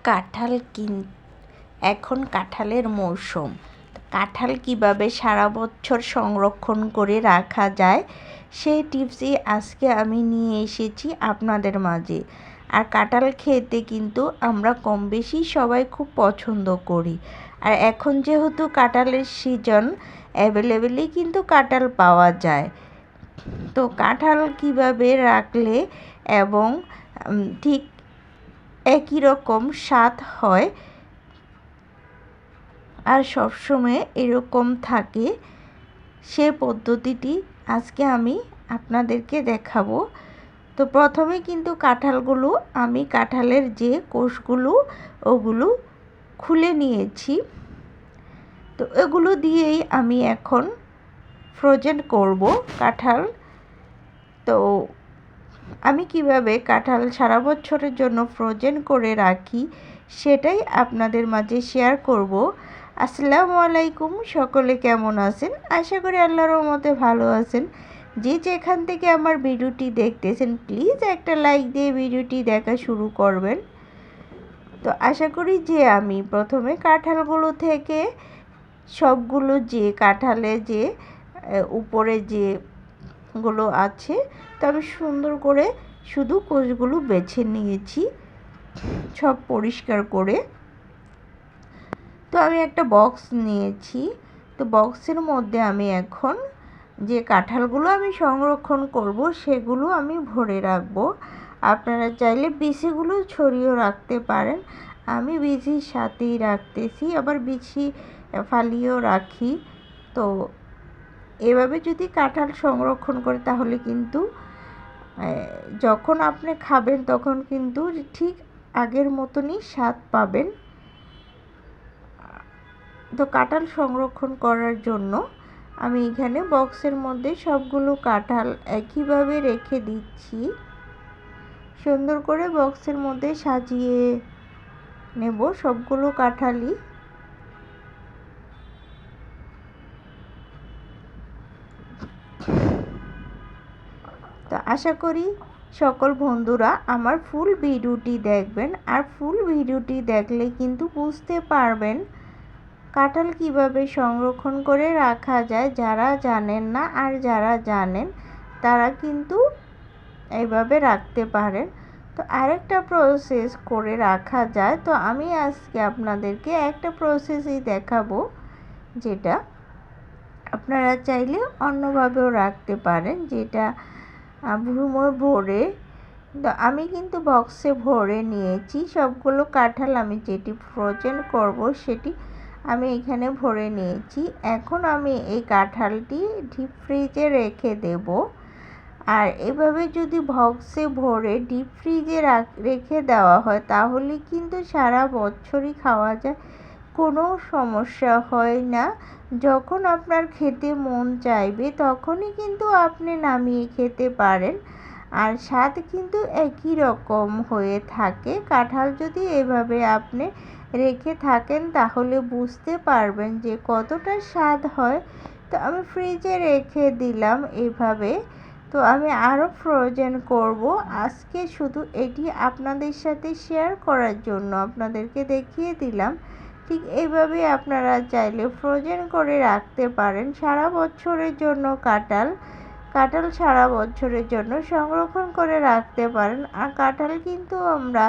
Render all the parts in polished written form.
কাঁঠাল এখন কাঁঠালের মৌসুম। কাঁঠাল কিভাবে সারা বছর সংরক্ষণ করে রাখা যায় সেই টিপসই আজকে আমি নিয়ে এসেছি আপনাদের মাঝে। আর কাঁঠাল খেতে কিন্তু আমরা কম বেশি সবাই খুব পছন্দ করি। আর এখন যেহেতু কাঁঠালের সিজন, অ্যাভেলেবেলই কিন্তু কাঁঠাল পাওয়া যায়। তো কাঁঠাল কিভাবে রাখলে এবং ঠিক একই রকম স্বাদ হয় আর সবসময় এরকম থাকে, সে পদ্ধতিটি আজকে আমি আপনাদেরকে দেখাবো। তো প্রথমে কিন্তু কাঁঠালগুলো আমি কাঁঠালের যে কোষগুলো ওগুলো খুলে নিয়েছি। তো এগুলো দিয়েই আমি এখন ফ্রোজেন করব কাঁঠাল। তো আমি কিভাবে কাঁঠাল সারা বছরের জন্য ফ্রোজেন করে রাখি সেটাই আপনাদের মাঝে শেয়ার করব। আসসালামু আলাইকুম, সকলে কেমন আছেন? আশা করি আল্লাহর রহমতে ভালো আছেন। যে যেখান থেকে আমার ভিডিওটি দেখতেছেন প্লিজ একটা লাইক দিয়ে ভিডিওটি দেখা শুরু করবেন। তো আশা করি যে আমি প্রথমে কাঁঠালগুলো থেকে সবগুলো যে কাঁঠালে যে উপরে যেগুলো আছে তো আমি সুন্দর করে শুধু কোষগুলো বেছে নিয়েছি সব পরিষ্কার করে। তো আমি একটা বক্স নিয়েছি। তো বক্সের মধ্যে আমি এখন যে কাঁঠালগুলো আমি সংরক্ষণ করব সেগুলো আমি ভরে রাখবো। আপনারা চাইলে বিচিগুলো ছড়িয়েও রাখতে পারেন। আমি বিচির সাথেই রাখতেছি, আবার বিচি ফালিয়েও রাখি। তো এভাবে যদি কাঁঠাল সংরক্ষণ করে তাহলে কিন্তু যখন আপনি খাবেন তখন কিন্তু ঠিক আগের মতনই স্বাদ পাবেন। তো কাঁঠাল সংরক্ষণ করার জন্য আমি এখানে বক্সের মধ্যে সবগুলো কাঁঠাল একইভাবে রেখে দিচ্ছি। সুন্দর করে বক্সের মধ্যে সাজিয়ে নেব সবগুলো কাঁঠালই। তো আশা করি সকল বন্ধুরা আমার ফুল ভিডিওটি দেখবেন। আর ফুল ভিডিওটি দেখলে কিন্তু বুঝতে পারবেন কাঁঠাল কিভাবে সংরক্ষণ করে রাখা যায়। যারা জানেন না আর যারা জানেন তারা কিন্তু এইভাবে রাখতে পারেন। তো আরেকটা প্রসেস করে রাখা যায়। তো আমি আজকে আপনাদেরকে একটা প্রসেসই দেখাবো, যেটা আপনারা চাইলে অন্যভাবেও রাখতে পারেন, যেটা ভ্রুমে ভরে। তো আমি কিন্তু বক্সে ভরে নিয়েছি সবগুলো কাঁঠাল। আমি যেটি ফ্রোজেন করব সেটি আমি এখানে ভরে নিয়েছি। এখন আমি এই কাঁঠালটি ডিপ ফ্রিজে রেখে দেব। আর এভাবে যদি বক্সে ভরে ডিপ ফ্রিজে রেখে দেওয়া হয় তাহলে কিন্তু সারা বছরই খাওয়া যায়, কোনো সমস্যা হয় না। যখন আপনার খেতে মন চাইবে তখনই কিন্তু আপনি নামিয়ে খেতে পারেন। আর স্বাদ কিন্তু একই রকম হয়ে থাকে। কাঁঠাল যদি এভাবে আপনি রেখে থাকেন তাহলে বুঝতে পারবেন যে কতটা স্বাদ হয়। তো আমি ফ্রিজে রেখে দিলাম এভাবে। তো আমি আরও ফ্রোজেন করব আজকে, শুধু এটি আপনাদের সাথে শেয়ার করার জন্য আপনাদেরকে দেখিয়ে দিলাম। ঠিক এইভাবে আপনারা চাইলে ফ্রোজেন করে রাখতে পারেন সারা বছরের জন্য। কাঁঠাল সারা বছরের জন্য সংরক্ষণ করে রাখতে পারেন। আর কাঁঠাল কিন্তু আমরা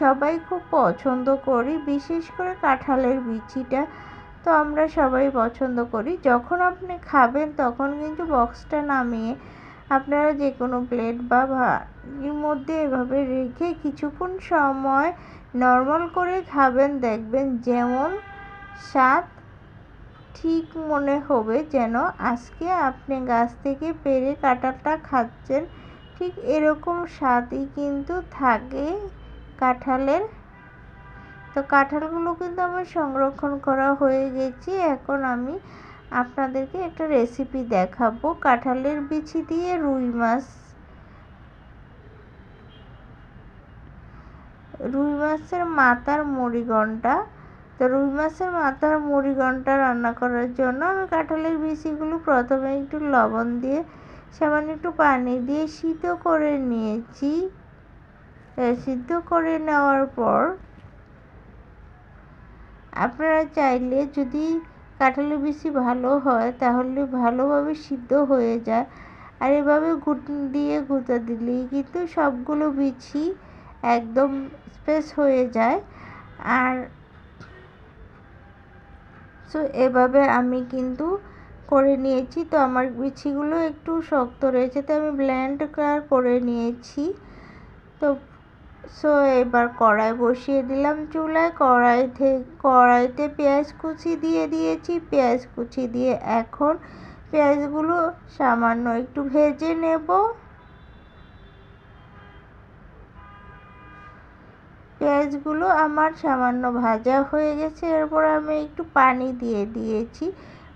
সবাই খুব পছন্দ করি, বিশেষ করে কাঁঠালের বিচিটা তো আমরা সবাই পছন্দ করি। যখন আপনি খাবেন তখন কিন্তু বক্সটা নামিয়ে আপনারা যে কোনো প্লেট বা ভাঁড়ের মধ্যে এভাবে রেখে কিছুক্ষণ সময় নর্মাল করে খাবেন, দেখবেন যেমন স্বাদ ঠিক মনে হবে যেন আজকে আপনি গাছ থেকে পেড়ে কাঁঠালটা খাচ্ছেন। ঠিক এরকম স্বাদই কিন্তু থাকে কাঁঠালের। তো কাঁঠালগুলো কিন্তু আমার সংরক্ষণ করা হয়ে গেছে। এখন আমি আপনাদেরকে একটা রেসিপি দেখাবো কাঁঠালের বিচি দিয়ে রুই মাছের মাথার মুড়িঘণ্ট। তো রুই মাছের মাথার মুড়িঘণ্ট রান্না করার জন্য আমি কাঁঠালের বিচিগুলো প্রথমে একটু লবণ দিয়ে সামান্য একটু পানি দিয়ে সিদ্ধ করে নিয়েছি। সিদ্ধ করে নেওয়ার পর আপনারা চাইলে যদি কাঁঠালের বিচি ভালো হয় তাহলে ভালোভাবে সিদ্ধ হয়ে যায়, আর এভাবে ঘুটনি দিয়ে গুঁতা দিলেই কিন্তু সবগুলো বিচি একদম স্পেস হয়ে যায়। আর সো এভাবে আমি কিন্তু করে নিয়েছি। তো আমার বিচিগুলো একটু শক্ত রয়েছে, তো আমি ব্লেন্ড করে নিয়েছি। তো সো এবার কড়াই বসিয়ে দিলাম চুলায়। কড়াইতে পেঁয়াজ কুচি দিয়ে দিয়েছি। পেঁয়াজ কুচি দিয়ে এখন পেঁয়াজগুলো সামান্য একটু ভেজে নেব। পেঁয়াজগুলো আমার সামান্য ভাজা হয়ে গেছে। এরপর আমি একটু পানি দিয়ে দিয়েছি।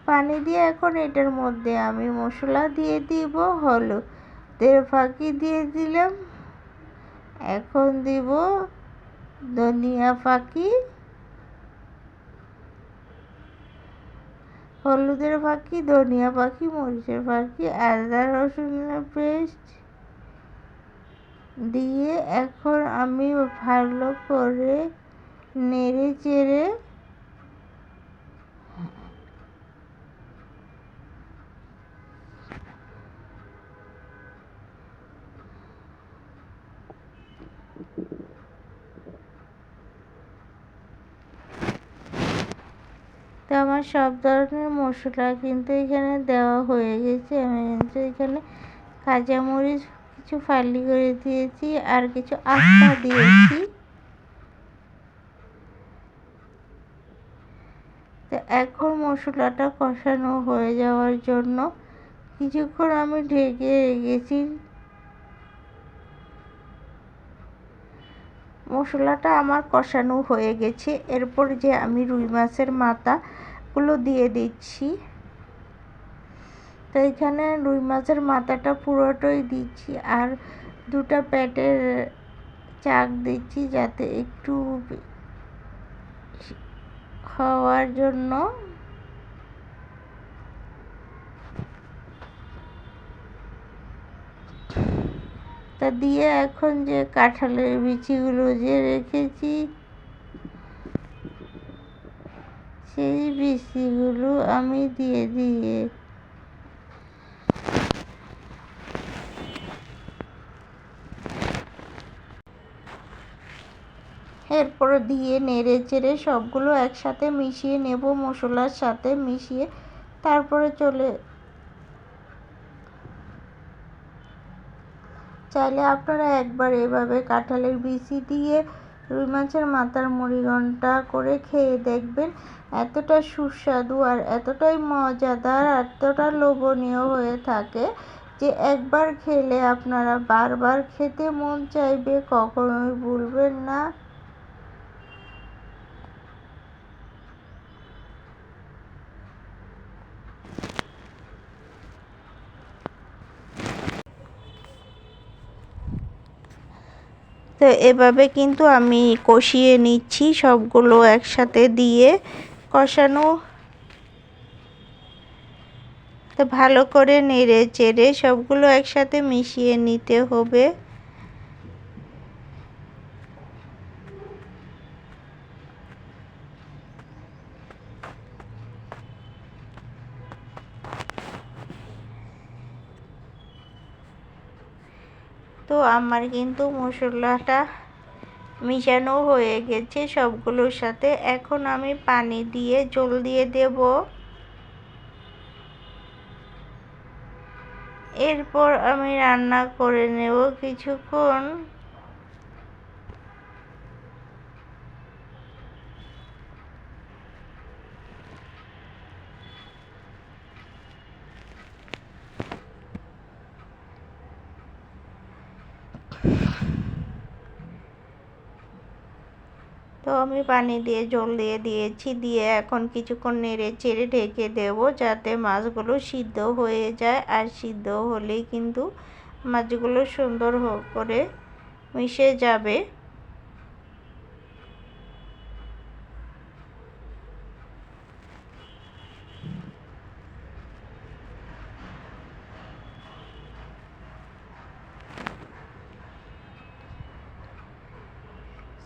পানি দিয়ে এখন এটার মধ্যে আমি মশলা দিয়ে দিব। হলুদের ফাঁকি দিয়ে দিলাম। এখন দিব ধনিয়া ফাঁকি, হলুদের ফাঁকি, ধনিয়া ফাঁকি, মরিচের ফাঁকি, আদা রসুনের পেস্ট দিয়ে এখন আমি ভালো করে নেড়ে চেড়ে তো আমার সব ধরনের মশলা কিন্তু এখানে দেওয়া হয়ে গেছে। আমি কিন্তু এখানে কাঁচামরিচ কিছু ফালি করে দিয়েছি আর কিছু আস্তা দিয়েছি। তো এখন মশলাটা কষানো হয়ে যাওয়ার জন্য কিছুক্ষণ আমি ঢেকে রেখেছি। মশলাটা আমার কষানো হয়ে গেছে। এরপর যে আমি রুই মাছের মাথাগুলো দিয়ে দিচ্ছি। তো এখানে রুই মাছের মাথাটা পুরোটাই দিচ্ছি আর দুটো পেটের চাক দিচ্ছি যাতে একটু হওয়ার জন্য। তা দিয়ে এখন যে কাঁঠালের বিচিগুলো যে রেখেছি সেই বিচিগুলো আমি দিয়ে এরপর দিয়ে নেড়ে চেড়ে সবগুলো একসাথে মিশিয়ে নেব, মশলার সাথে মিশিয়ে। তারপরে চাইলে আপনারা একবার এভাবে কাঁঠালের বিচি দিয়ে রুই মাছের মাথার মুড়িঘণ্ট করে খেয়ে দেখবেন। এতটা সুস্বাদু আর এতটাই মজাদার, এতটা লোভনীয় হয়ে থাকে যে একবার খেলে আপনারা বারবার খেতে মন চাইবে, কখনোই ভুলবেন না। তো এভাবে কিন্তু আমি কষিয়ে নিচ্ছি সবগুলো একসাথে দিয়ে কষানো। তো ভালো করে নেড়ে চেড়ে সবগুলো একসাথে মিশিয়ে নিতে হবে। তো আমার কিন্তু মশলাটা মিশানো হয়ে গেছে সবগুলোর সাথে। এখন আমি পানি দিয়ে জল দিয়ে দেব। এরপর আমি রান্না করে নেব কিছুক্ষণ। তো আমি পানি দিয়ে জল দিয়ে দিয়েছি, দিয়ে এখন কিছুক্ষণ নেড়ে চেড়ে ঢেকে দেব যাতে মাছগুলো সিদ্ধ হয়ে যায়। আর সিদ্ধ হলেই কিন্তু মাছগুলো সুন্দর করে মিশে যাবে।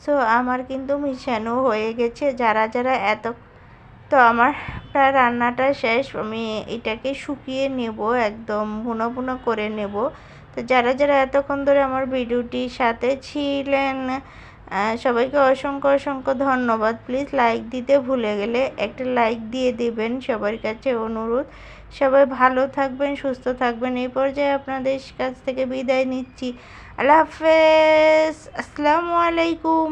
সো আমার কিন্তু মিশানো হয়ে গেছে। যারা যারা তো আমার প্রায় রান্নাটা শেষ। আমি এটাকে শুকিয়ে নেব, একদম ভুনা ভুনা করে নেব। তো যারা যারা এতক্ষণ ধরে আমার ভিডিওটির সাথে ছিলেন, সবাইকে অসংখ্য অসংখ্য ধন্যবাদ। প্লিজ লাইক দিতে ভুলে গেলে একটা লাইক দিয়ে দিবেন, সবার কাছে অনুরোধ। সবাই ভালো থাকবেন, সুস্থ থাকবেন। এই পর্যায়ে আপনাদের কাছ থেকে বিদায় নিচ্ছি। আল্লাহ হাফেজ, আসসালামু আলাইকুম।